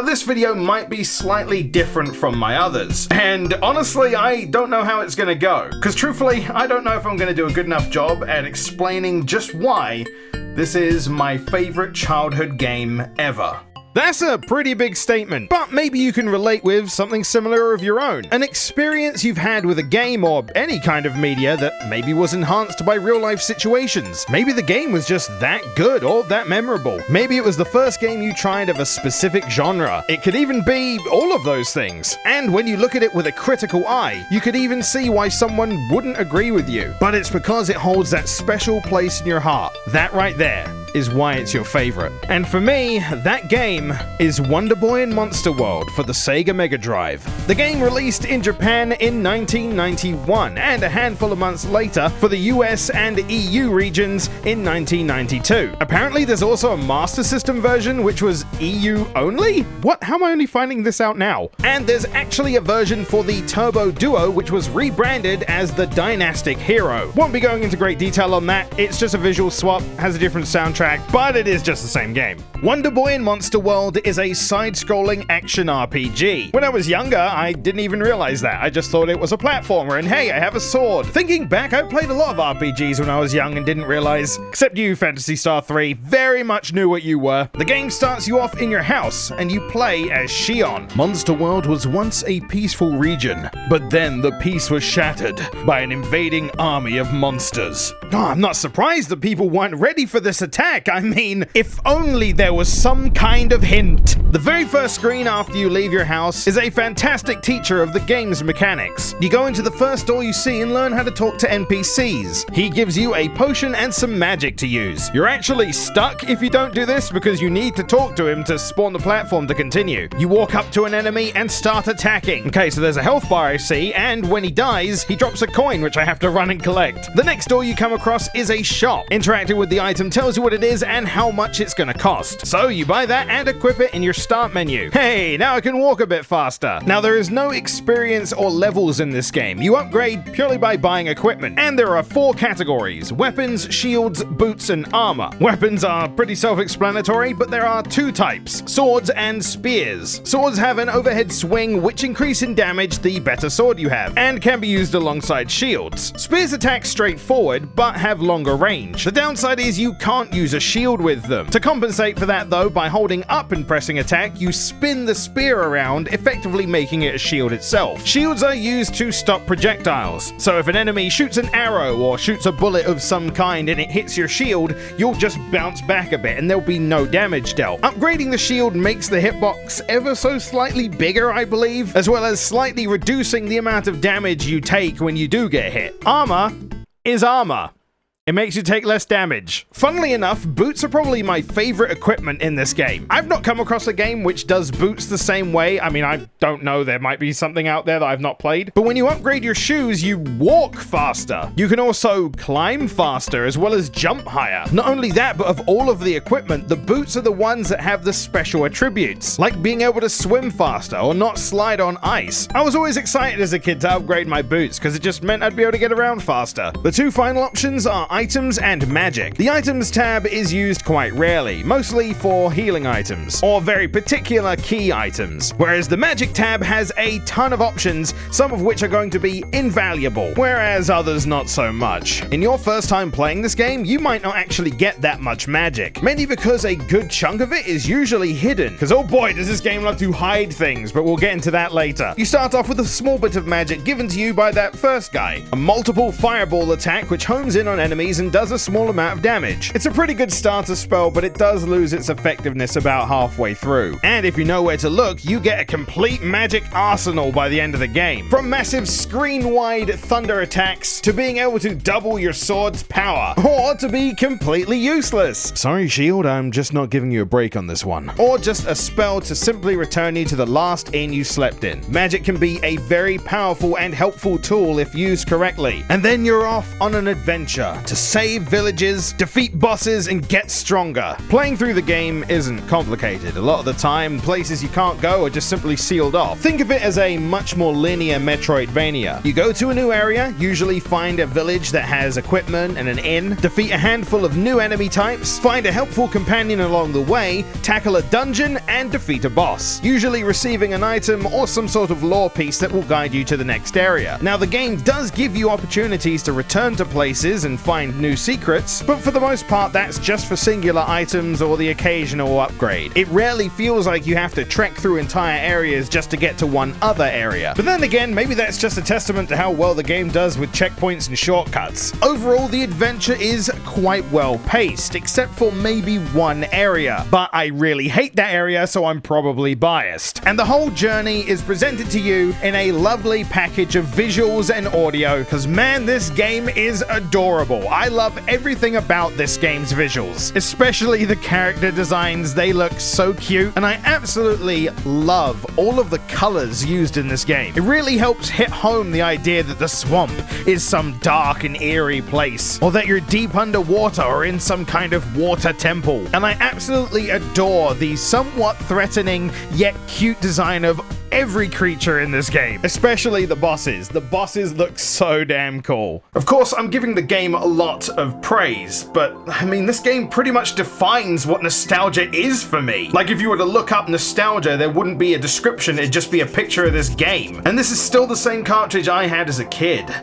Now this video might be slightly different from my others, and honestly I don't know how it's gonna go, because truthfully I don't know if I'm gonna do a good enough job at explaining just why this is my favorite childhood game ever. That's a pretty big statement, but maybe you can relate with something similar of your own. An experience you've had with a game or any kind of media that maybe was enhanced by real life situations. Maybe the game was just that good or that memorable. Maybe it was the first game you tried of a specific genre. It could even be all of those things. And when you look at it with a critical eye, you could even see why someone wouldn't agree with you. But it's because it holds that special place in your heart. That right there is why it's your favorite. And for me, that game is Wonder Boy and Monster World for the Sega Mega Drive. The game released in Japan in 1991, and a handful of months later for the US and EU regions in 1992. Apparently there's also a Master System version which was EU only? What? How am I only finding this out now? And there's actually a version for the Turbo Duo which was rebranded as the Dynastic Hero. Won't be going into great detail on that, it's just a visual swap, has a different soundtrack, but it is just the same game. Wonder Boy and Monster World is a side-scrolling action RPG. When I was younger, I didn't even realize that. I just thought it was a platformer, and hey, I have a sword. Thinking back, I played a lot of RPGs when I was young and didn't realize, except you, Phantasy Star 3, very much knew what you were. The game starts you off in your house, and you play as Shion. Monster World was once a peaceful region, but then the peace was shattered by an invading army of monsters. Oh, I'm not surprised that people weren't ready for this attack. I mean, if only there was some kind of hint. The very first screen after you leave your house is a fantastic teacher of the game's mechanics. You go into the first door you see and learn how to talk to NPCs. He gives you a potion and some magic to use. You're actually stuck if you don't do this because you need to talk to him to spawn the platform to continue. You walk up to an enemy and start attacking. Okay, so there's a health bar I see, and when he dies, he drops a coin which I have to run and collect. The next door you come across is a shop. Interacting with the item tells you what it is and how much it's gonna cost. So you buy that and equip it in your start menu. Hey, now I can walk a bit faster. Now there is no experience or levels in this game. You upgrade purely by buying equipment. And there are 4 categories: weapons, shields, boots, and armor. Weapons are pretty self-explanatory, but there are 2 types: swords and spears. Swords have an overhead swing which increase in damage the better sword you have, and can be used alongside shields. Spears attack straight forward, but have longer range. The downside is you can't use a shield with them. To compensate for that though, by holding up and pressing attack, you spin the spear around, effectively making it a shield itself. Shields are used to stop projectiles, so if an enemy shoots an arrow or shoots a bullet of some kind and it hits your shield, you'll just bounce back a bit and there'll be no damage dealt. Upgrading the shield makes the hitbox ever so slightly bigger, I believe, as well as slightly reducing the amount of damage you take when you do get hit. Armor is armor. It makes you take less damage. Funnily enough, boots are probably my favorite equipment in this game. I've not come across a game which does boots the same way. I mean, I don't know, there might be something out there that I've not played. But when you upgrade your shoes, you walk faster. You can also climb faster as well as jump higher. Not only that, but of all of the equipment, the boots are the ones that have the special attributes, like being able to swim faster or not slide on ice. I was always excited as a kid to upgrade my boots because it just meant I'd be able to get around faster. The 2 final options are items and magic. The items tab is used quite rarely, mostly for healing items, or very particular key items, whereas the magic tab has a ton of options, some of which are going to be invaluable, whereas others not so much. In your first time playing this game, you might not actually get that much magic, mainly because a good chunk of it is usually hidden, because oh boy does this game love to hide things, but we'll get into that later. You start off with a small bit of magic given to you by that first guy, a multiple fireball attack which homes in on enemies and does a small amount of damage. It's a pretty good starter spell, but it does lose its effectiveness about halfway through. And if you know where to look, you get a complete magic arsenal by the end of the game. From massive screen-wide thunder attacks, to being able to double your sword's power, or to be completely useless. Sorry shield, I'm just not giving you a break on this one. Or just a spell to simply return you to the last inn you slept in. Magic can be a very powerful and helpful tool if used correctly. And then you're off on an adventure to to save villages, defeat bosses, and get stronger. Playing through the game isn't complicated. A lot of the time, places you can't go are just simply sealed off. Think of it as a much more linear Metroidvania. You go to a new area, usually find a village that has equipment and an inn, defeat a handful of new enemy types, find a helpful companion along the way, tackle a dungeon, and defeat a boss, usually receiving an item or some sort of lore piece that will guide you to the next area. Now, the game does give you opportunities to return to places and find new secrets, but for the most part that's just for singular items or the occasional upgrade. It rarely feels like you have to trek through entire areas just to get to one other area. But then again, maybe that's just a testament to how well the game does with checkpoints and shortcuts. Overall, the adventure is quite well paced, except for maybe one area. But I really hate that area, so I'm probably biased. And the whole journey is presented to you in a lovely package of visuals and audio, because man, this game is adorable. I love everything about this game's visuals, especially the character designs. They look so cute, and I absolutely love all of the colors used in this game. It really helps hit home the idea that the swamp is some dark and eerie place, or that you're deep underwater or in some kind of water temple. And I absolutely adore the somewhat threatening yet cute design of every creature in this game, especially the bosses. The bosses look so damn cool. Of course, I'm giving the game a lot of praise, but I mean, this game pretty much defines what nostalgia is for me. Like, if you were to look up nostalgia, there wouldn't be a description, it'd just be a picture of this game. And this is still the same cartridge I had as a kid,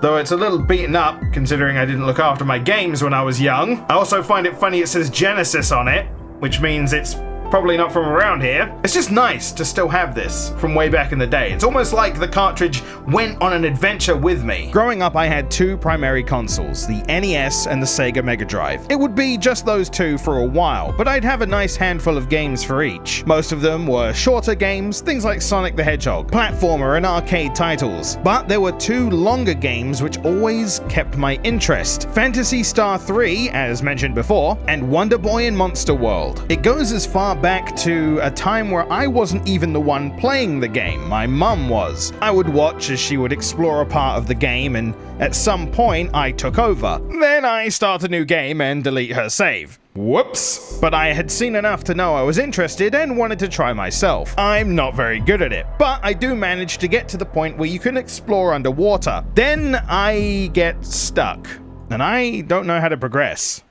though it's a little beaten up, considering I didn't look after my games when I was young. I also find it funny it says Genesis on it, which means it's probably not from around here. It's just nice to still have this from way back in the day. It's almost like the cartridge went on an adventure with me. Growing up, I had two primary consoles, the NES and the Sega Mega Drive. It would be just those two for a while, but I'd have a nice handful of games for each. Most of them were shorter games, things like Sonic the Hedgehog, platformer, and arcade titles. But there were two longer games which always kept my interest: Phantasy Star 3, as mentioned before, and Wonder Boy in Monster World. It goes as far back to a time where I wasn't even the one playing the game, my mum was. I would watch as she would explore a part of the game, and at some point I took over. Then I start a new game and delete her save. Whoops. But I had seen enough to know I was interested and wanted to try myself. I'm not very good at it, but I do manage to get to the point where you can explore underwater. Then I get stuck, and I don't know how to progress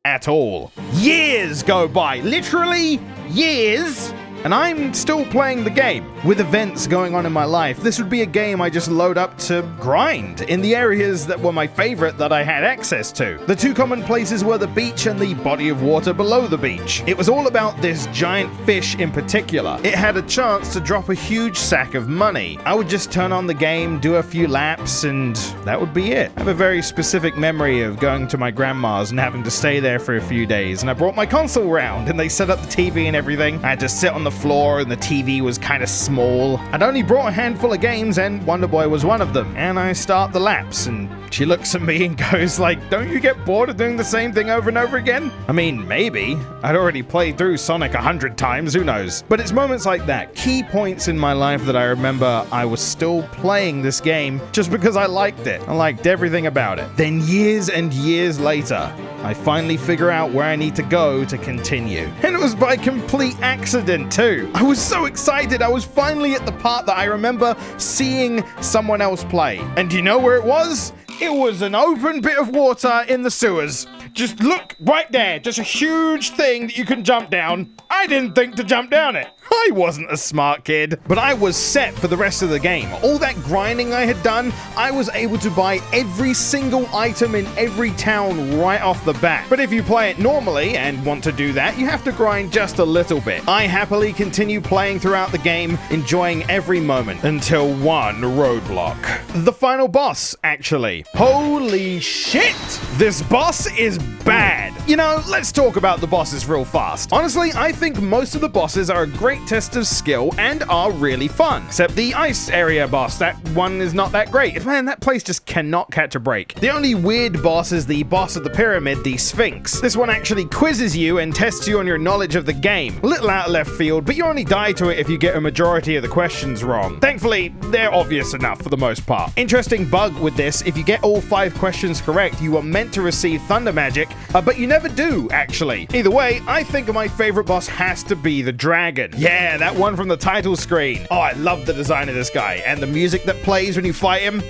at all. Years go by, literally years, and I'm still playing the game. With events going on in my life, this would be a game I just load up to grind in the areas that were my favorite that I had access to. The two common places were the beach and the body of water below the beach. It was all about this giant fish in particular. It had a chance to drop a huge sack of money. I would just turn on the game, do a few laps, and that would be it. I have a very specific memory of going to my grandma's and having to stay there for a few days, and I brought my console round and they set up the TV and everything. I had to sit on the floor and the TV was kind of small. I'd only brought a handful of games and Wonder Boy was one of them. And I start the laps and she looks at me and goes like, "Don't you get bored of doing the same thing over and over again?" I mean, maybe. I'd already played through Sonic 100 times, who knows? But it's moments like that, key points in my life, that I remember I was still playing this game just because I liked it. I liked everything about it. Then years and years later, I finally figure out where I need to go to continue. And it was by complete accident too. I was so excited. I was finally at the part that I remember seeing someone else play. And do you know where it was? It was an open bit of water in the sewers. Just look right there. Just a huge thing that you can jump down. I didn't think to jump down it. I wasn't a smart kid, but I was set for the rest of the game. All that grinding I had done, I was able to buy every single item in every town right off the bat. But if you play it normally and want to do that, you have to grind just a little bit. I happily continue playing throughout the game, enjoying every moment, until one roadblock. The final boss, actually. Holy shit! This boss is bad. You know, let's talk about the bosses real fast. Honestly, I think most of the bosses are a great test of skill and are really fun. Except the ice area boss, that one is not that great. Man, that place just cannot catch a break. The only weird boss is the boss of the pyramid, the Sphinx. This one actually quizzes you and tests you on your knowledge of the game. A little out of left field, but you only die to it if you get a majority of the questions wrong. Thankfully, they're obvious enough for the most part. Interesting bug with this, if you get all 5 questions correct, you are meant to receive thunder magic, but you never do, actually. Either way, I think my favorite boss has to be the dragon. Yeah, that one from the title screen. Oh, I love the design of this guy, and the music that plays when you fight him.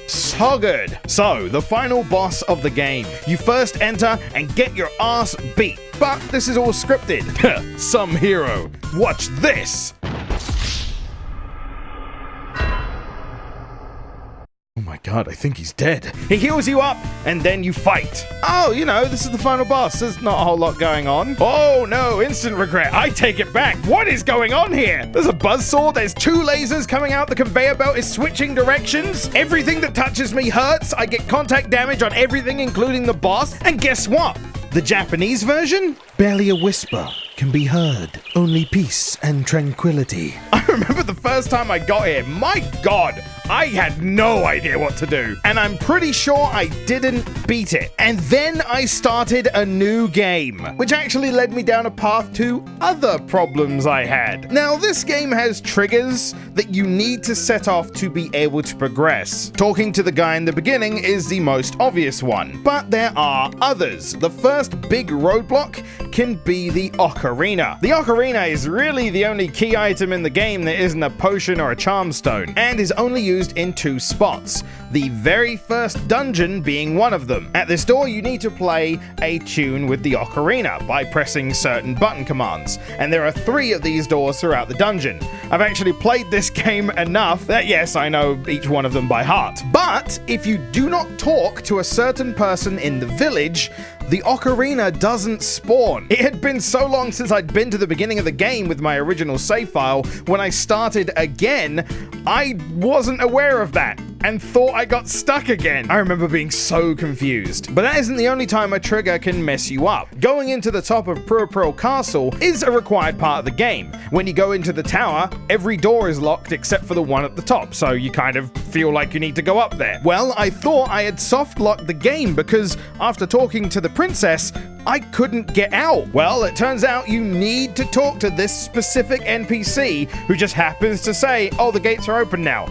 So good. So, the final boss of the game. You first enter and get your ass beat. But this is all scripted. Some hero. Watch this. Oh my god, I think he's dead. He heals you up, and then you fight. Oh, you know, this is the final boss. There's not a whole lot going on. Oh no, instant regret. I take it back. What is going on here? There's a buzzsaw, there's 2 lasers coming out, the conveyor belt is switching directions. Everything that touches me hurts. I get contact damage on everything, including the boss. And guess what? The Japanese version? Barely a whisper can be heard. Only peace and tranquility. I remember the first time I got here. My god, I had no idea what to do. And I'm pretty sure I didn't beat it. And then I started a new game, which actually led me down a path to other problems I had. Now, this game has triggers that you need to set off to be able to progress. Talking to the guy in the beginning is the most obvious one, but there are others. The first big roadblock can be the ocarina. The ocarina is really the only key item in the game that isn't a potion or a charm stone, and is only used in 2 spots, the very first dungeon being one of them. At this door, you need to play a tune with the ocarina by pressing certain button commands, and there are 3 of these doors throughout the dungeon. I've actually played this game enough that yes, I know each one of them by heart. But if you do not talk to a certain person in the village, the ocarina doesn't spawn. It had been so long since I'd been to the beginning of the game with my original save file. When I started again, I wasn't aware of that and thought I got stuck again. I remember being so confused. But that isn't the only time a trigger can mess you up. Going into the top of Purple Castle is a required part of the game. When you go into the tower, every door is locked except for the one at the top, so you kind of feel like you need to go up there. Well, I thought I had soft locked the game because after talking to the princess, I couldn't get out. Well, it turns out you need to talk to this specific NPC who just happens to say, oh, the gates are open now.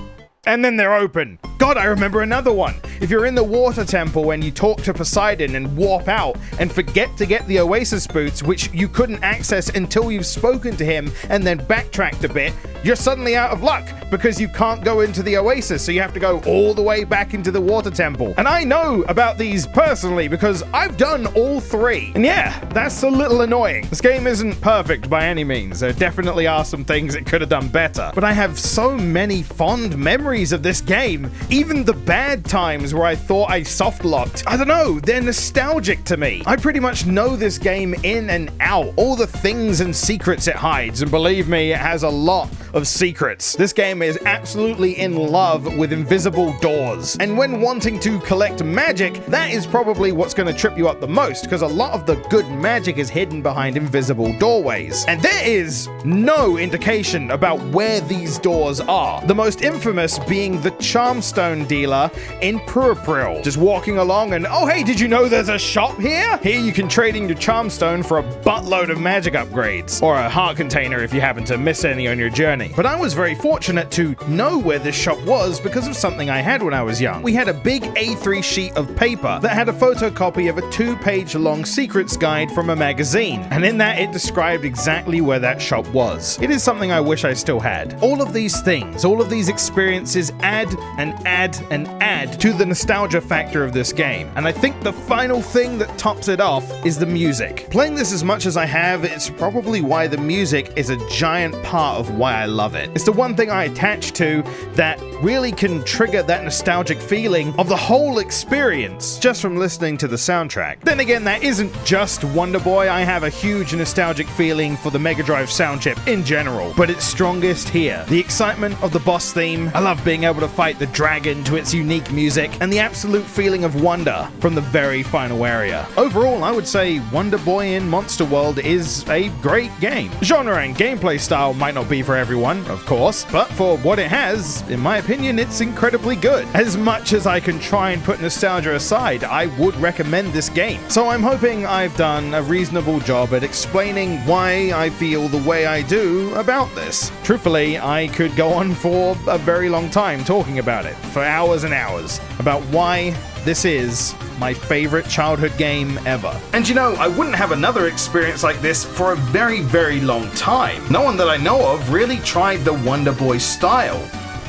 And then they're open. God, I remember another one. If you're in the water temple when you talk to Poseidon and warp out and forget to get the Oasis boots, which you couldn't access until you've spoken to him and then backtracked a bit, you're suddenly out of luck because you can't go into the Oasis, so you have to go all the way back into the water temple. And I know about these personally because I've done all 3. And yeah, that's a little annoying. This game isn't perfect by any means. There definitely are some things it could have done better. But I have so many fond memories of this game. Even the bad times where I thought I soft-locked. I don't know, they're nostalgic to me. I pretty much know this game in and out. All the things and secrets it hides. And believe me, it has a lot of secrets. This game is absolutely in love with invisible doors. And when wanting to collect magic, that is probably what's going to trip you up the most, because a lot of the good magic is hidden behind invisible doorways. And there is no indication about where these doors are. The most infamous being the Charmstone dealer in Purpril. Just walking along and, oh hey, did you know there's a shop here? Here you can trade in your Charmstone for a buttload of magic upgrades. Or a heart container if you happen to miss any on your journey. But I was very fortunate to know where this shop was because of something I had when I was young. We had a big A3 sheet of paper that had a photocopy of a 2-page long secrets guide from a magazine. And in that it described exactly where that shop was. It is something I wish I still had. All of these things, all of these experiences add and add and add to the nostalgia factor of this game. And I think the final thing that tops it off is the music. Playing this as much as I have, it's probably why the music is a giant part of why I love it. It's the one thing I attach to that really can trigger that nostalgic feeling of the whole experience just from listening to the soundtrack. Then again, that isn't just Wonder Boy. I have a huge nostalgic feeling for the Mega Drive sound chip in general, but it's strongest here. The excitement of the boss theme, I love being able to fight the dragon to its unique music, and the absolute feeling of wonder from the very final area. Overall, I would say Wonder Boy in Monster World is a great game. Genre and gameplay style might not be for everyone, of course, but for what it has, in my opinion, it's incredibly good. As much as I can try and put nostalgia aside, I would recommend this game. So I'm hoping I've done a reasonable job at explaining why I feel the way I do about this. Truthfully, I could go on for a very long time talking about it, for hours and hours, about why this is my favorite childhood game ever. And you know, I wouldn't have another experience like this for a very, very long time. No one that I know of really tried the Wonder Boy style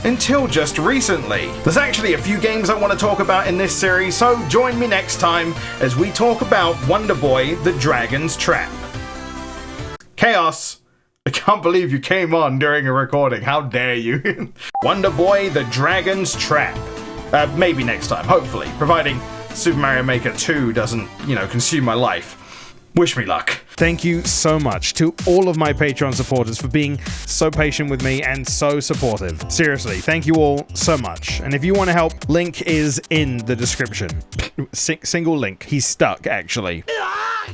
until just recently. There's actually a few games I want to talk about in this series, so join me next time as we talk about Wonder Boy: The Dragon's Trap. Chaos! I can't believe you came on during a recording. How dare you? Wonder Boy: The Dragon's Trap. Maybe next time, hopefully, providing Super Mario Maker 2 doesn't, consume my life. Wish me luck. Thank you so much to all of my Patreon supporters for being so patient with me and so supportive. Seriously, thank you all so much. And if you want to help, link is in the description. Single link. He's stuck, actually.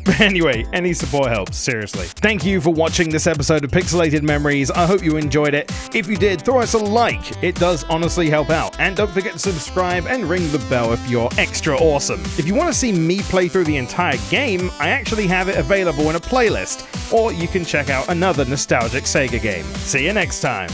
But anyway, any support helps, seriously. Thank you for watching this episode of Pixelated Memories. I hope you enjoyed it. If you did, throw us a like. It does honestly help out. And don't forget to subscribe and ring the bell if you're extra awesome. If you want to see me play through the entire game, I actually have it available in a playlist, or you can check out another nostalgic Sega game. See you next time.